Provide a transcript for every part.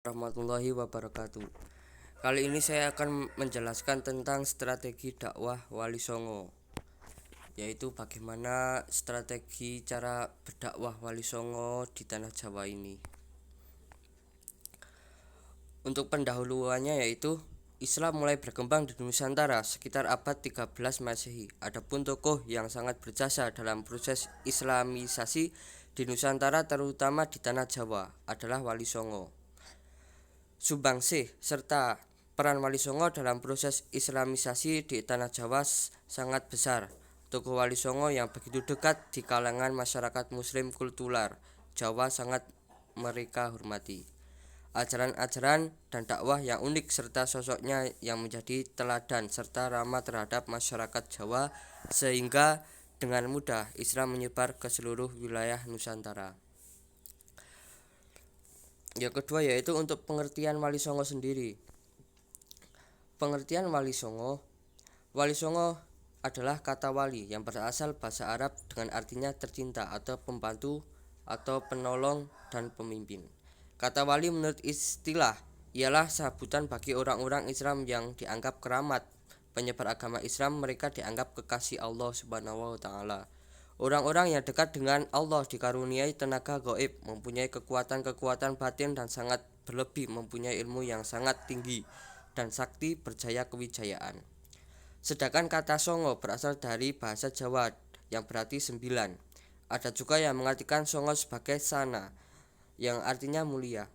Warahmatullahi wabarakatuh. Kali ini saya akan menjelaskan tentang strategi dakwah Wali Songo, yaitu bagaimana strategi cara berdakwah Wali Songo di tanah Jawa ini. Untuk pendahuluannya yaitu Islam mulai berkembang di Nusantara sekitar abad 13 Masehi. Adapun tokoh yang sangat berjasa dalam proses Islamisasi di Nusantara terutama di tanah Jawa adalah Wali Songo, Sumbangsih, serta peran Wali Songo dalam proses Islamisasi di tanah Jawa sangat besar. Tokoh Wali Songo yang begitu dekat di kalangan masyarakat Muslim kultural Jawa sangat mereka hormati. Ajaran-ajaran dan dakwah yang unik serta sosoknya yang menjadi teladan serta ramah terhadap masyarakat Jawa sehingga dengan mudah Islam menyebar ke seluruh wilayah Nusantara. Yang kedua yaitu untuk pengertian Wali Songo sendiri. Pengertian Wali Songo. Wali Songo adalah kata wali yang berasal bahasa Arab dengan artinya tercinta atau pembantu atau penolong dan pemimpin. Kata wali menurut istilah ialah sebutan bagi orang-orang Islam yang dianggap keramat. Penyebar agama Islam, mereka dianggap kekasih Allah Subhanahu wa taala. Orang-orang yang dekat dengan Allah dikaruniai tenaga gaib, mempunyai kekuatan-kekuatan batin dan sangat berlebih, mempunyai ilmu yang sangat tinggi dan sakti berjaya kewijayaan. Sedangkan kata Songo berasal dari bahasa Jawa yang berarti 9. Ada juga yang mengartikan Songo sebagai sana, yang artinya mulia.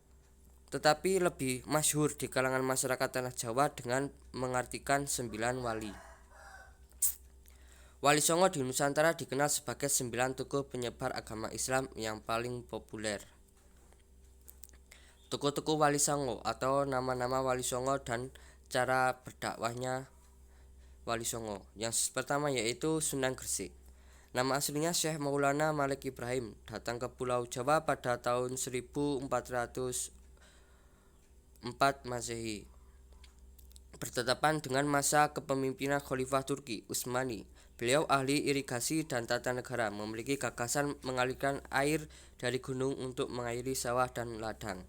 Tetapi lebih masyhur di kalangan masyarakat tanah Jawa dengan mengartikan 9 wali. Wali Songo di Nusantara dikenal sebagai 9 tokoh penyebar agama Islam yang paling populer. Tokoh-tokoh Wali Songo atau nama-nama Wali Songo dan cara berdakwahnya Wali Songo. Yang pertama yaitu Sunan Gresik. Nama aslinya Syekh Maulana Malik Ibrahim, datang ke Pulau Jawa pada tahun 1404 Masehi. Bertetapan dengan masa kepemimpinan Khalifah Turki Utsmani. Beliau ahli irigasi dan tata negara, memiliki gagasan mengalirkan air dari gunung untuk mengairi sawah dan ladang.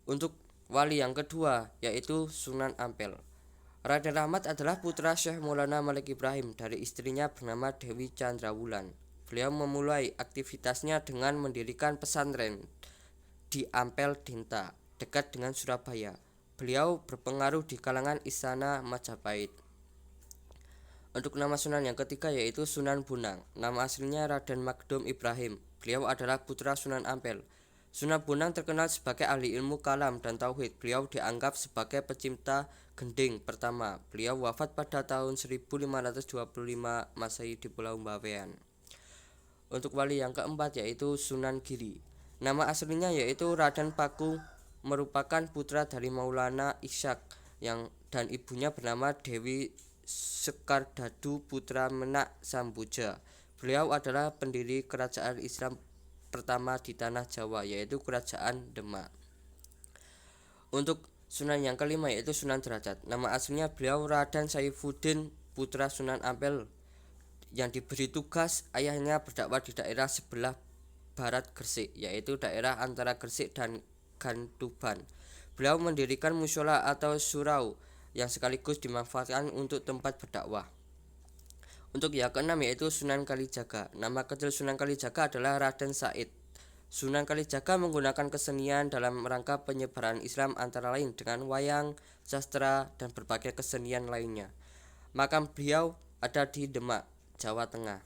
Untuk wali yang kedua yaitu Sunan Ampel. Raden Rahmat adalah putra Syekh Maulana Malik Ibrahim dari istrinya bernama Dewi Chandrawulan. Beliau memulai aktivitasnya dengan mendirikan pesantren di Ampel Dinta, dekat dengan Surabaya. Beliau berpengaruh di kalangan istana Majapahit. Untuk nama Sunan yang ketiga yaitu Sunan Bonang. Nama aslinya Raden Magdum Ibrahim. Beliau adalah putra Sunan Ampel. Sunan Bonang terkenal sebagai ahli ilmu kalam dan tauhid. Beliau dianggap sebagai pencipta gending pertama. Beliau wafat pada tahun 1525 Masehi di Pulau Bawean. Untuk wali yang keempat yaitu Sunan Giri. Nama aslinya yaitu Raden Paku, merupakan putra dari Maulana Ishak dan ibunya bernama Dewi Sekardadu Putra Menak Sambuja. Beliau adalah pendiri kerajaan Islam pertama di tanah Jawa yaitu Kerajaan Demak. Untuk Sunan yang kelima yaitu Sunan Derajat. Nama aslinya beliau Raden Saifuddin putra Sunan Ampel yang diberi tugas ayahnya berdakwah di daerah sebelah barat Gresik, yaitu daerah antara Gresik dan Gantuban. Beliau mendirikan mushola atau surau yang sekaligus dimanfaatkan untuk tempat berdakwah. Untuk yang keenam yaitu Sunan Kalijaga. Nama kecil Sunan Kalijaga adalah Raden Said. Sunan Kalijaga menggunakan kesenian dalam rangka penyebaran Islam antara lain dengan wayang, sastra, dan berbagai kesenian lainnya. Makam beliau ada di Demak, Jawa Tengah.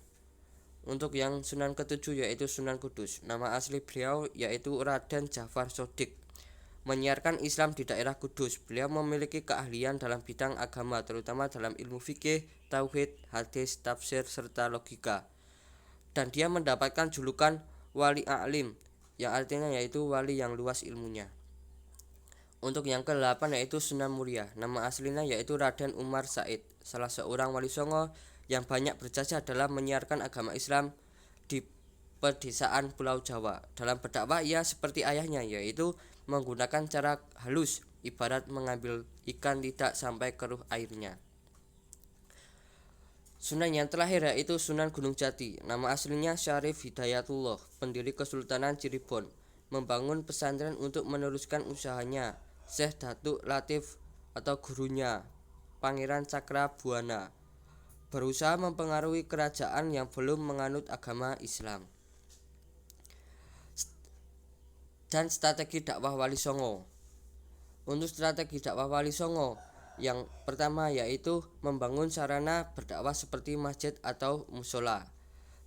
Untuk yang Sunan ketujuh yaitu Sunan Kudus. Nama asli beliau yaitu Raden Jafar Sodik, menyiarkan Islam di daerah Kudus. Beliau memiliki keahlian dalam bidang agama, terutama dalam ilmu fikih, tauhid, hadis, tafsir, serta logika. Dan dia mendapatkan julukan Wali A'lim, yang artinya yaitu wali yang luas ilmunya. Untuk yang ke-8 yaitu Sunan Muria. Nama aslinya yaitu Raden Umar Said, salah seorang wali Songo yang banyak berjasa dalam menyiarkan agama Islam di pedesaan Pulau Jawa. Dalam berdakwah ia seperti ayahnya, yaitu menggunakan cara halus, ibarat mengambil ikan tidak sampai keruh airnya. Sunan yang terakhir yaitu Sunan Gunung Jati. Nama aslinya Syarif Hidayatullah, pendiri Kesultanan Cirebon. membangun pesantren untuk meneruskan usahanya. Syekh Datuk Latif atau gurunya, Pangeran Cakrabuana, berusaha mempengaruhi kerajaan yang belum menganut agama Islam. Dan strategi dakwah Wali Songo. Untuk strategi dakwah Wali Songo, yang pertama yaitu membangun sarana berdakwah seperti masjid atau musola.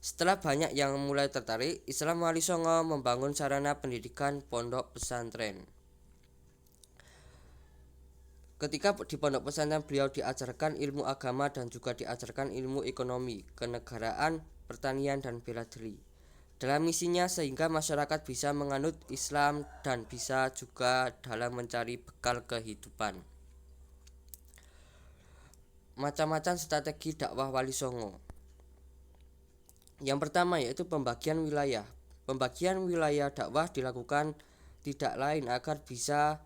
Setelah banyak yang mulai tertarik, Islam Wali Songo membangun sarana pendidikan pondok pesantren. Ketika di pondok pesantren, beliau diajarkan ilmu agama dan juga diajarkan ilmu ekonomi, kenegaraan, pertanian, dan bela diri dalam misinya, sehingga masyarakat bisa menganut Islam dan bisa juga dalam mencari bekal kehidupan. Macam-macam strategi dakwah Wali Songo. Yang pertama yaitu pembagian wilayah. Pembagian wilayah dakwah dilakukan tidak lain agar bisa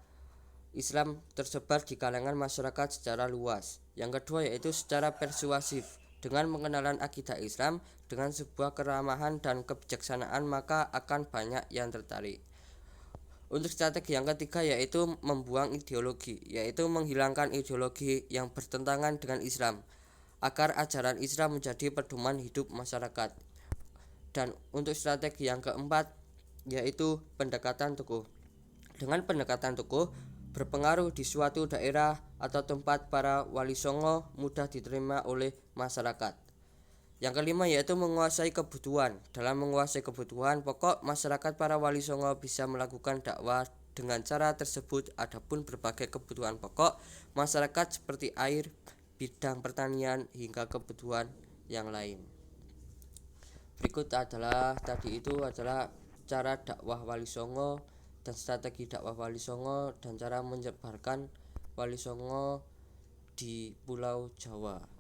Islam tersebar di kalangan masyarakat secara luas. Yang kedua yaitu secara persuasif. Dengan mengenalkan akidah Islam dengan sebuah keramahan dan kebijaksanaan, maka akan banyak yang tertarik. Untuk strategi yang ketiga yaitu membuang ideologi, yaitu menghilangkan ideologi yang bertentangan dengan Islam, agar ajaran Islam menjadi pedoman hidup masyarakat. Dan untuk strategi yang keempat yaitu pendekatan tokoh. Dengan pendekatan tokoh berpengaruh di suatu daerah atau tempat, para wali songo mudah diterima oleh masyarakat. Yang kelima yaitu menguasai kebutuhan. Dalam menguasai kebutuhan pokok masyarakat, para wali songo bisa melakukan dakwah dengan cara tersebut. Adapun berbagai kebutuhan pokok masyarakat seperti air, bidang pertanian, hingga kebutuhan yang lain. Berikut adalah cara dakwah Wali Songo dan strategi dakwah Wali Songo dan cara menyebarkan Wali Songo di Pulau Jawa.